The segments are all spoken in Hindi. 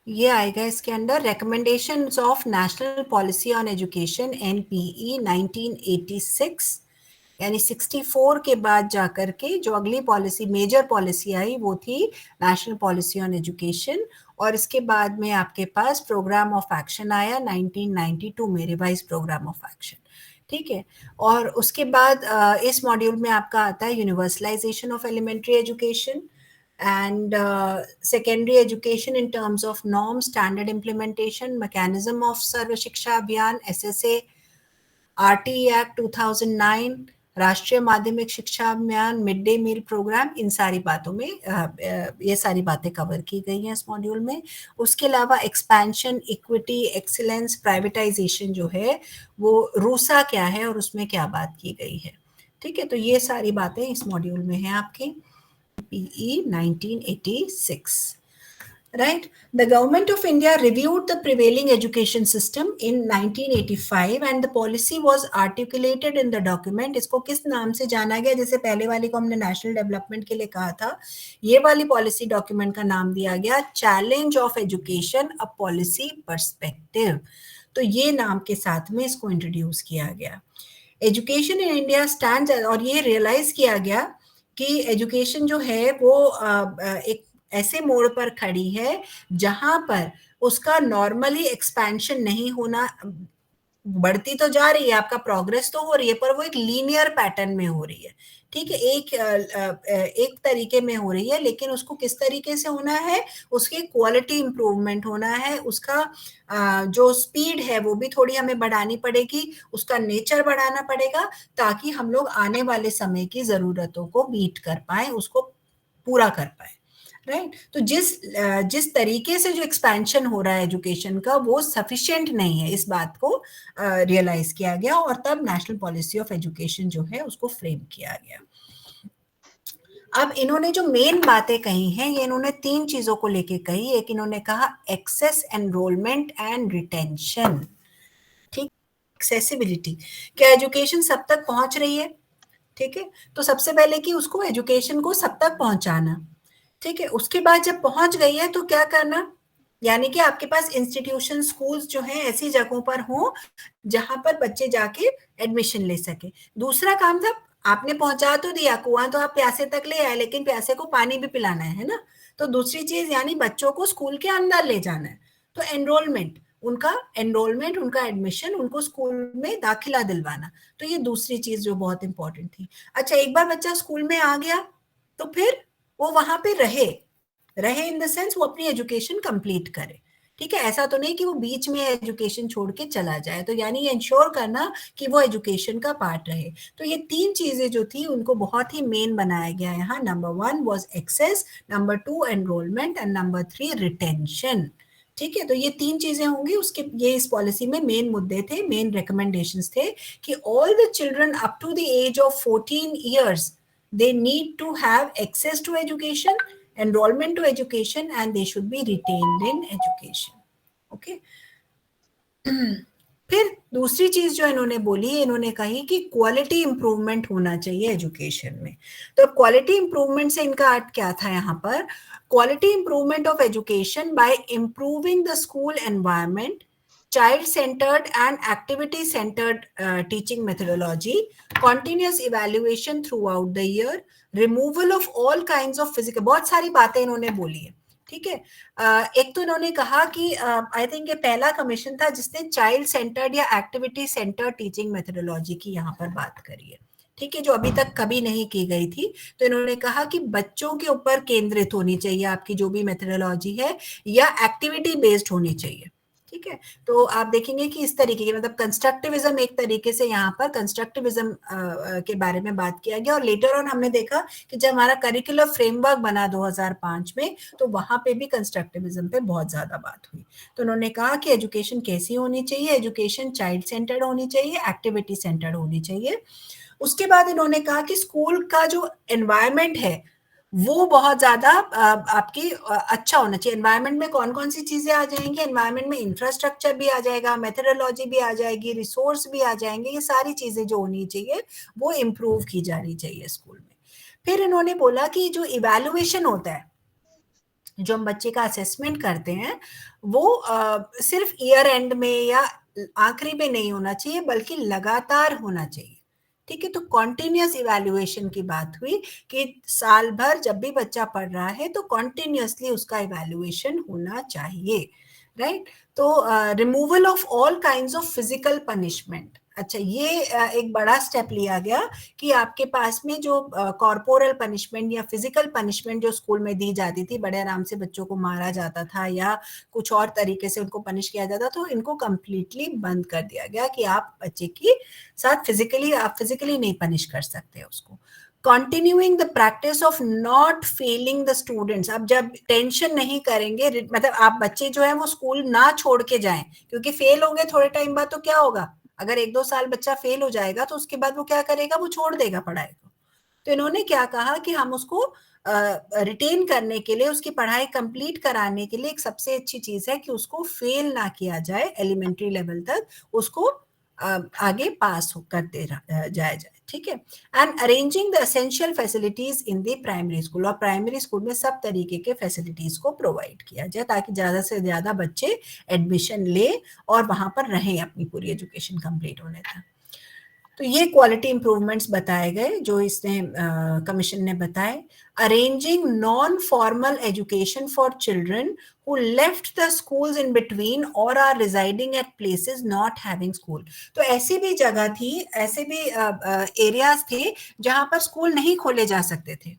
ये आएगा इसके अंदर recommendations of national policy on education NPE 1986, यानी 64 के बाद जाकर के जो अगली पॉलिसी, मेजर पॉलिसी आई वो थी नेशनल पॉलिसी ऑन एजुकेशन, और इसके बाद में आपके पास प्रोग्राम ऑफ एक्शन आया 1992 में, रिवाइज प्रोग्राम ऑफ एक्शन। ठीक है, और उसके बाद इस मॉड्यूल में आपका आता है universalization of elementary education and secondary education in terms of norm, standard implementation, mechanism of Sarva Shiksha Abhiyan, SSA, RTE Act 2009, राष्ट्रीय माध्यमिक शिक्षा अभियान, मिड डे मील प्रोग्राम, इन सारी बातों में ये सारी बातें कवर की गई हैं इस मॉड्यूल में। उसके अलावा एक्सपेंशन, इक्विटी, एक्सीलेंस, प्राइवेटाइजेशन जो है वो रूसा क्या है और उसमें क्या बात की गई है। ठीक है, तो ये सारी बातें इस मॉड्यूल में हैं आपकी PE 1986. Right? The government of India reviewed the prevailing education system in 1985 and the policy was articulated in the document. इसको किस नाम से जाना गया? जैसे पहले वाली को हमने नेशनल डेवलपमेंट के लिए कहा था, ये वाली पॉलिसी डॉक्यूमेंट का नाम दिया गया challenge of education, a policy perspective. तो ये नाम के साथ में इसको इंट्रोड्यूस किया गया। एजुकेशन इन इंडिया स्टैंड्स, और ये रियलाइज किया गया कि एजुकेशन जो है वो एक ऐसे मोड़ पर खड़ी है जहां पर उसका नॉर्मली एक्सपेंशन नहीं होना, बढ़ती तो जा रही है, आपका प्रोग्रेस तो हो रही है, पर वो एक लीनियर पैटर्न में हो रही है। ठीक है, एक तरीके में हो रही है, लेकिन उसको किस तरीके से होना है, उसकी क्वालिटी इंप्रूवमेंट होना है, उसका जो स्पीड है वो भी थोड़ी हमें बढ़ानी पड़ेगी, उसका नेचर बढ़ाना पड़ेगा, ताकि हम लोग आने वाले समय की जरूरतों को मीट कर पाए, उसको पूरा कर पाए। राइट, तो जिस तरीके से जो एक्सपेंशन हो रहा है एजुकेशन का वो सफिशिएंट नहीं है, इस बात को रियलाइज किया गया और तब नेशनल पॉलिसी ऑफ एजुकेशन जो है उसको फ्रेम किया गया। अब इन्होंने जो मेन बातें कही हैं, ये इन्होंने 3 चीजों को लेके कही। एक इन्होंने कहा एक्सेस, एनरोलमेंट एंड रिटेंशन। ठीक, एक्सेसिबिलिटी, क्या एजुकेशन सब तक पहुंच रही है? ठीक है, तो सबसे पहले कि उसको एजुकेशन को सब तक पहुंचाना। ठीक है, उसके बाद जब पहुंच गई है तो क्या करना, यानी कि आपके पास इंस्टीट्यूशन, स्कूल्स जो हैं ऐसी जगहों पर हो जहां पर बच्चे जाके एडमिशन ले सके। दूसरा काम था, आपने पहुंचा तो दिया, कुआं तो आप प्यासे तक ले आए, लेकिन प्यासे को पानी भी पिलाना है ना। तो दूसरी चीज यानी बच्चों को स्कूल के अंदर ले जाना है, तो एनरोलमेंट, उनका एडमिशन, उनको स्कूल में दाखिला दिलवाना, तो ये दूसरी चीज जो बहुत इंपॉर्टेंट थी। अच्छा, एक बार बच्चा स्कूल में आ गया तो फिर वो वहां पे रहे इन द सेंस वो अपनी एजुकेशन कंप्लीट करे। ठीक है, ऐसा तो नहीं कि वो बीच में एजुकेशन छोड़ के चला जाए, तो यानी ये इंश्योर करना कि वो एजुकेशन का पार्ट रहे। तो ये 3 चीजें जो थी उनको बहुत ही मेन बनाया गया यहाँ। Number 1 was access, number 2 enrolment and number 3 retention. ठीक है, तो ये 3 चीजें होंगी उसके, ये इस पॉलिसी में मेन मुद्दे थे, मेन रिकमेंडेशंस थे कि all the children up to the age of 14 years they need to have access to education, enrollment to education, and they should be retained in education. Okay. फिर दूसरी चीज जो इन्होंने बोली, इन्होंने कही कि क्वालिटी इंप्रूवमेंट होना चाहिए एजुकेशन में। तो क्वालिटी इंप्रूवमेंट से इनका अर्थ क्या था यहाँ पर? Quality improvement of education by improving the school environment, child centered and activity centered teaching methodology, continuous evaluation throughout the year, removal of all kinds of physical, बहुत सारी बातें इन्होंने बोली है। ठीक है, एक तो इन्होंने कहा कि आई थिंक ये पहला कमीशन था जिसने चाइल्ड सेंटर्ड या एक्टिविटी सेंटर्ड टीचिंग मेथोडोलॉजी की यहाँ पर बात करी है। ठीक है, जो अभी तक कभी नहीं की गई थी। तो इन्होंने कहा कि बच्चों के ऊपर केंद्रित होनी चाहिए आपकी जो भी मेथोडोलॉजी है, या एक्टिविटी बेस्ड होनी चाहिए। ठीक है, तो आप देखेंगे कि इस तरीके की, मतलब कंस्ट्रक्टिविज्म, एक तरीके से यहाँ पर कंस्ट्रक्टिविज्म के बारे में बात किया गया। और लेटर ऑन हमने देखा कि जब हमारा करिकुलर फ्रेमवर्क बना 2005 में, तो वहां पे भी कंस्ट्रक्टिविज्म पे बहुत ज्यादा बात हुई। तो उन्होंने कहा कि एजुकेशन कैसी होनी चाहिए, एजुकेशन चाइल्ड सेंटर्ड होनी चाहिए, एक्टिविटी सेंटर्ड होनी चाहिए। उसके बाद इन्होंने कहा कि स्कूल का जो एनवायरमेंट है वो बहुत ज्यादा आपकी अच्छा होना चाहिए। एनवायरनमेंट में कौन कौन सी चीजें आ जाएंगी? एनवायरनमेंट में इंफ्रास्ट्रक्चर भी आ जाएगा, मेथोडोलॉजी भी आ जाएगी, रिसोर्स भी आ जाएंगे, ये सारी चीजें जो होनी चाहिए वो इम्प्रूव की जानी चाहिए स्कूल में। फिर इन्होंने बोला कि जो इवैल्यूएशन होता है, जो हम बच्चे का असेसमेंट करते हैं वो सिर्फ ईयर एंड में या आखिरी में नहीं होना चाहिए, बल्कि लगातार होना चाहिए। ठीक है, तो कॉन्टिन्यूस इवैल्यूएशन की बात हुई कि साल भर जब भी बच्चा पढ़ रहा है तो कॉन्टिन्यूसली उसका इवैल्यूएशन होना चाहिए, राइट। तो removal of all kinds of physical punishment, अच्छा ये एक बड़ा स्टेप लिया गया कि आपके पास में जो कॉर्पोरल पनिशमेंट या फिजिकल पनिशमेंट जो स्कूल में दी जाती थी, बड़े आराम से बच्चों को मारा जाता था या कुछ और तरीके से उनको पनिश किया जाता, तो इनको कंप्लीटली बंद कर दिया गया कि आप बच्चे की साथ फिजिकली नहीं पनिश कर सकते उसको। Continuing the practice of not failing the students, अब जब टेंशन नहीं करेंगे, मतलब आप बच्चे जो है वो स्कूल ना छोड़ के जाएं, क्योंकि फेल होंगे थोड़े टाइम बाद तो क्या होगा, अगर 1-2 साल बच्चा फेल हो जाएगा तो उसके बाद वो क्या करेगा, वो छोड़ देगा पढ़ाई को। तो इन्होंने क्या कहा कि हम उसको रिटेन करने के लिए, उसकी पढ़ाई कंप्लीट कराने के लिए एक सबसे अच्छी चीज है कि उसको फेल ना किया जाए, एलिमेंट्री लेवल तक उसको आगे पास करते जाया जाए। ठीक है, and arranging the essential facilities in the primary school, और प्राइमरी स्कूल में सब तरीके के फैसिलिटीज को प्रोवाइड किया जाए ताकि ज्यादा से ज्यादा बच्चे एडमिशन ले और वहां पर रहें अपनी पूरी एजुकेशन कंप्लीट होने तक। तो ये क्वालिटी इंप्रूवमेंट्स बताए गए जो इसने कमीशन ने बताए। Arranging non formal education for children who left the schools in between or are residing at places not having school, तो ऐसी भी जगह थी, ऐसे भी एरियाज थे जहां पर स्कूल नहीं खोले जा सकते थे।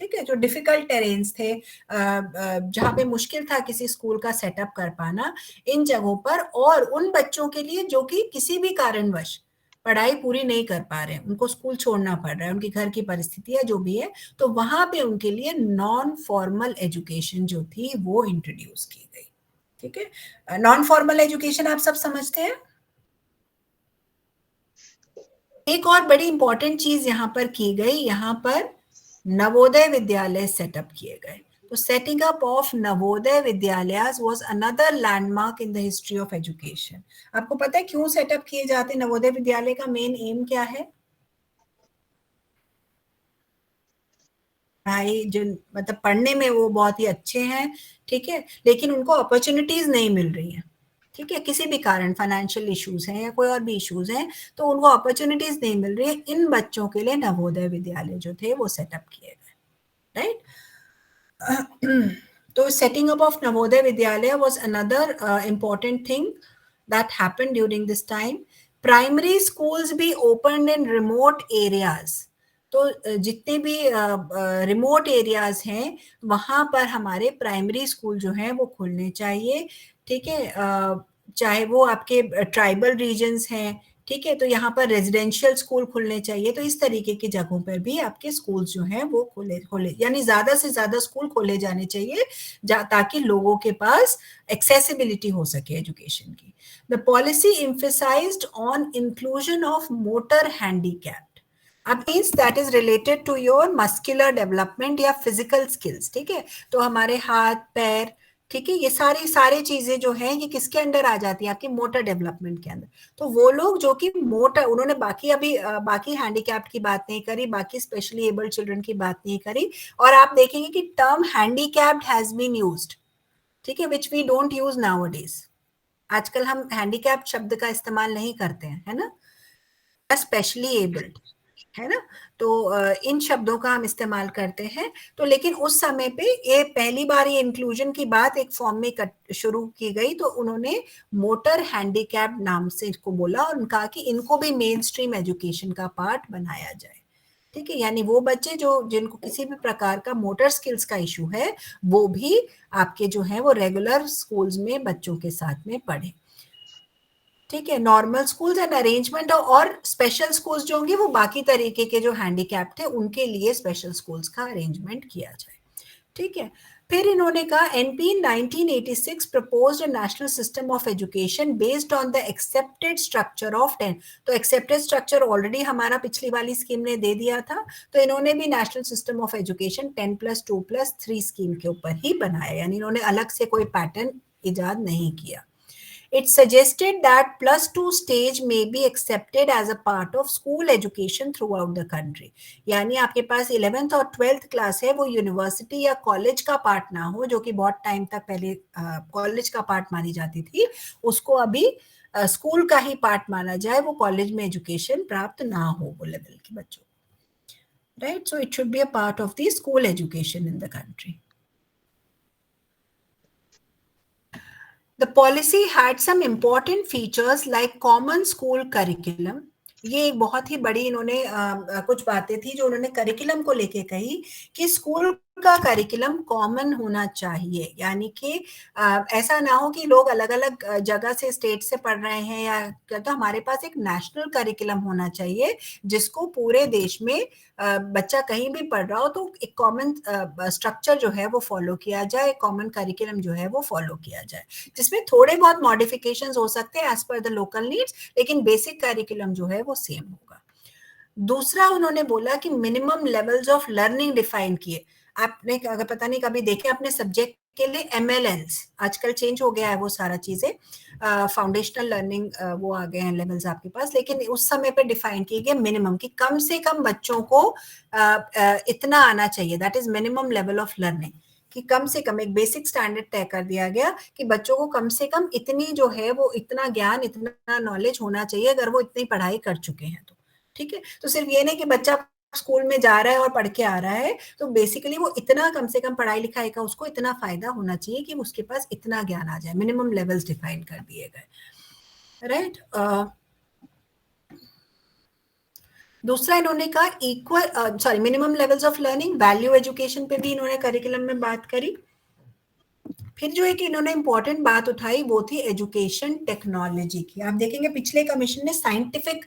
ठीक है, जो डिफिकल्ट टेरेन्स थे, जहाँ पे मुश्किल था किसी स्कूल का सेटअप कर पाना, इन जगहों पर, और उन बच्चों के लिए जो कि किसी भी कारणवश पढ़ाई पूरी नहीं कर पा रहे हैं, उनको स्कूल छोड़ना पड़ रहा है, उनकी घर की परिस्थितियां जो भी है, तो वहां पे उनके लिए नॉन फॉर्मल एजुकेशन जो थी वो इंट्रोड्यूस की गई। ठीक है, नॉन फॉर्मल एजुकेशन आप सब समझते हैं। एक और बड़ी इंपॉर्टेंट चीज यहाँ पर की गई, यहाँ पर नवोदय विद्यालय सेटअप किए गए। तो setting up of Navodaya Vidyalayas was another landmark in the history of education. आपको पता है क्यों सेटअप किए जाते नवोदय विद्यालय का मेन एम क्या है? भाई जिन मतलब पढ़ने में वो बहुत ही अच्छे हैं, ठीक है, लेकिन उनको अपॉर्चुनिटीज नहीं मिल रही हैं, ठीक है, किसी भी कारण, फाइनेंशियल इश्यूज हैं या कोई और भी इश्यूज हैं, तो उनको अपॉर्चुनिटीज नहीं मिल रही है। इन बच्चों के लिए नवोदय विद्यालय जो थे वो सेटअप किए गए, राइट। तो setting up of Navodaya Vidyalaya was another important thing that happened during this time. Primary schools भी opened in remote areas. तो जितने भी रिमोट एरियाज हैं वहां पर हमारे प्राइमरी स्कूल जो हैं वो खुलने चाहिए। ठीक है, चाहे वो आपके ट्राइबल रीजन्स हैं, ठीक है, तो यहाँ पर रेजिडेंशियल स्कूल खुलने चाहिए। तो इस तरीके की जगहों पर भी आपके स्कूल जो हैं वो खोले खोले यानी ज्यादा से ज्यादा स्कूल खोले जाने चाहिए ताकि लोगों के पास एक्सेसिबिलिटी हो सके एजुकेशन की। The policy emphasised on inclusion of motor handicapped, अब means that is related to your muscular development या फिजिकल स्किल्स। ठीक है, तो हमारे हाथ पैर, ठीक है, ये सारी चीजें जो है ये किसके अंडर आ जाती है, आपकी मोटर डेवलपमेंट के अंदर। तो वो लोग जो कि मोटर, उन्होंने बाकी अभी बाकी हैंडीकैप्ड की बात नहीं करी, बाकी स्पेशली एबल्ड चिल्ड्रन की बात नहीं करी, और आप देखेंगे कि term handicapped has been used, ठीक है, which we don't use nowadays. आजकल हम हैंडीकैप्ड शब्द का इस्तेमाल नहीं करते हैं, है ना, स्पेशली एबल्ड, है ना, तो इन शब्दों का हम इस्तेमाल करते हैं। तो लेकिन उस समय पे ये पहली बार ये इंक्लूजन की बात एक फॉर्म में शुरू की गई, तो उन्होंने मोटर हैंडीकैप नाम से इसको बोला और उनका कि इनको भी मेन स्ट्रीम एजुकेशन का पार्ट बनाया जाए। ठीक है, यानी वो बच्चे जो जिनको किसी भी प्रकार का मोटर स्किल्स का इशू है वो भी आपके जो है वो रेगुलर स्कूल्स में बच्चों के साथ में पढ़े। ठीक है, नॉर्मल स्कूल्स एंड अरेंजमेंट, और स्पेशल स्कूल्स जो होंगे वो बाकी तरीके के जो हैंडीकैप थे उनके लिए स्पेशल स्कूल्स का अरेंजमेंट किया जाए। ठीक है, फिर इन्होंने कहा NP 1986 proposed a national system of education based on the accepted structure of 10। तो एक्सेप्टेड स्ट्रक्चर ऑलरेडी हमारा पिछली वाली स्कीम ने दे दिया था, तो इन्होंने भी national system of education 10+2+3 scheme के ऊपर ही बनाया, यानी इन्होंने अलग से कोई पैटर्न इजाद नहीं किया। It suggested that +2 stage may be accepted as a part of school education throughout the country. यानी आपके पास 11th और 12th क्लास है वो यूनिवर्सिटी या कॉलेज का पार्ट ना हो, जो कि बहुत टाइम तक पहले कॉलेज का पार्ट मानी जाती थी, उसको अभी स्कूल का ही पार्ट माना जाए, वो कॉलेज में एजुकेशन प्राप्त ना हो वो लेवल के बच्चों, right. So it should be a part of the school education in the country. The policy had some important features like common school curriculum. ये एक बहुत ही बड़ी इन्होंने कुछ बातें थी जो उन्होंने करिकुलम को लेके कही कि स्कूल का करिकुलम कॉमन होना चाहिए, यानी कि ऐसा ना हो कि लोग अलग अलग जगह से स्टेट से पढ़ रहे हैं या, तो हमारे पास एक नेशनल करिकुलम होना चाहिए जिसको पूरे देश में बच्चा कहीं भी पढ़ रहा हो तो एक कॉमन स्ट्रक्चर जो है वो फॉलो किया जाए, कॉमन करिकुलम जो है वो फॉलो किया जाए, जिसमें थोड़े बहुत मॉडिफिकेशंस हो सकते हैं as per the local needs, लेकिन बेसिक करिकुलम जो है वो सेम होगा. दूसरा उन्होंने बोला कि minimum levels of learning define किए. आपने अगर पता नहीं कभी देखे अपने सब्जेक्ट के लिए MLNs, आजकल चेंज हो गया है वो सारा चीजें, फाउंडेशनल लर्निंग वो आ गए हैं लेवल्स आपके पास, लेकिन उस समय पे डिफाइन किए गए मिनिमम कि कम से कम बच्चों को इतना आना चाहिए, that is minimum level of learning, कि कम से कम एक बेसिक स्टैंडर्ड तय कर दिया गया कि बच्चों को कम से कम इतनी जो है वो इतना ज्ञान इतना नॉलेज होना चाहिए अगर वो इतनी पढ़ाई कर चुके हैं तो. ठीक है, तो सिर्फ ये नहीं कि बच्चा स्कूल में जा रहा है और पढ़ के आ रहा है, तो बेसिकली वो इतना कम से कम पढ़ाई लिखाई का उसको इतना फायदा होना चाहिए कि उसके पास इतना ज्ञान आ जाए. मिनिमम लेवल्स डिफाइन कर दिए गए, राइट. दूसरा इन्होंने कहा equal minimum levels of learning, value education पे भी इन्होंने करिकुलम में बात करी. फिर जो एक इन्होंने इंपॉर्टेंट बात उठाई वो थी एजुकेशन टेक्नोलॉजी की. आप देखेंगे पिछले कमीशन ने साइंटिफिक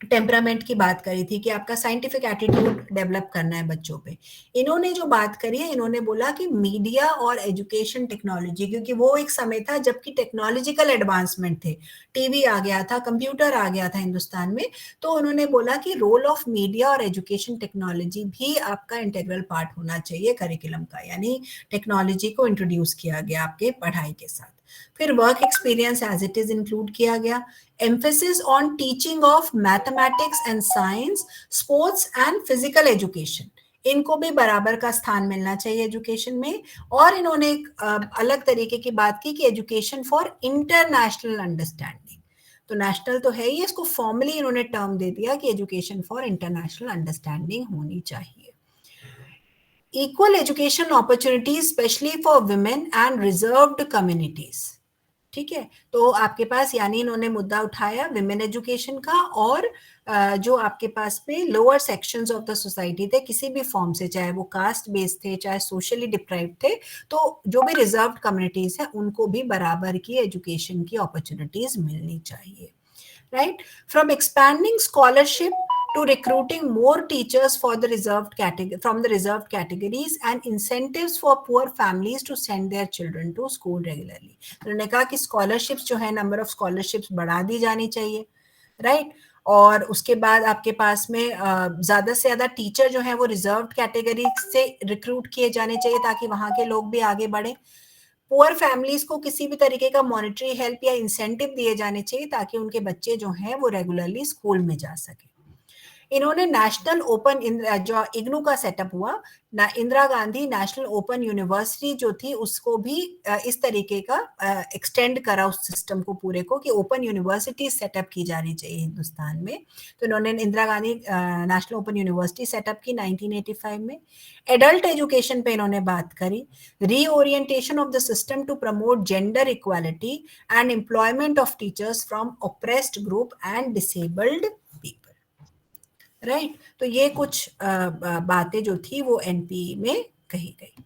टेम्परामेंट की बात करी थी कि आपका साइंटिफिक एटीट्यूड डेवलप करना है बच्चों पे. इन्होंने जो बात करी है, इन्होंने बोला कि मीडिया और एजुकेशन टेक्नोलॉजी, क्योंकि वो एक समय था जबकि टेक्नोलॉजिकल एडवांसमेंट थे, टीवी आ गया था, कंप्यूटर आ गया था हिंदुस्तान में, तो उन्होंने बोला कि रोल ऑफ मीडिया और एजुकेशन टेक्नोलॉजी भी आपका इंटीग्रल पार्ट होना चाहिए करिकुलम का, यानी टेक्नोलॉजी को इंट्रोड्यूस किया गया आपके पढ़ाई के साथ. फिर work experience as it is include किया गया. emphasis on teaching of mathematics and science, sports and physical education, इनको भी बराबर का स्थान मिलना चाहिए एजुकेशन में. और इन्होंने एक अलग तरीके की बात की कि एजुकेशन फॉर इंटरनेशनल अंडरस्टैंडिंग, तो नेशनल तो है ही, इसको फॉर्मली इन्होंने टर्म दे दिया कि एजुकेशन फॉर इंटरनेशनल अंडरस्टैंडिंग होनी चाहिए. Equal education opportunities specially for women and reserved communities. ठीक है, तो आपके पास यानी इन्होंने मुद्दा उठाया विमेन एजुकेशन का, और जो आपके पास में lower sections of the society थे किसी भी फॉर्म से, चाहे वो कास्ट बेस्ड थे चाहे सोशली डिप्राइव्ड थे, तो जो भी रिजर्व्ड कम्युनिटीज है उनको भी बराबर की एजुकेशन की अपॉर्चुनिटीज मिलनी चाहिए, right? From expanding scholarship to recruiting more teachers for the reserved category from the reserved categories and incentives for poor families to send their children to school regularly. उन्होंने कहा कि scholarships जो है, number of scholarships बढ़ा दी जानी चाहिए, right? और उसके बाद आपके पास में ज्यादा से ज्यादा टीचर जो है वो रिजर्व्ड कैटेगरी से रिक्रूट किए जाने चाहिए ताकि वहां के लोग भी आगे बढ़े. पुअर फैमिलीज को किसी भी तरीके का मॉनेटरी हेल्प या इंसेंटिव दिए जाने चाहिए ताकि उनके बच्चे जो हैं वो रेगुलरली स्कूल में जा सके. इन्होंने नेशनल ओपन जो इग्नू का सेटअप हुआ, Indira Gandhi national open university जो थी उसको भी इस तरीके का एक्सटेंड करा उस सिस्टम को पूरे को कि ओपन यूनिवर्सिटी सेटअप की जानी चाहिए हिंदुस्तान में. तो इन्होंने Indira Gandhi national open university set up की 1985 में. एडल्ट एजुकेशन पे इन्होंने बात करी. Reorientation of the system to promote gender equality and employment of teachers from oppressed group and disabled people, right. तो ये कुछ बातें जो थी वो एनपीई में कही गई.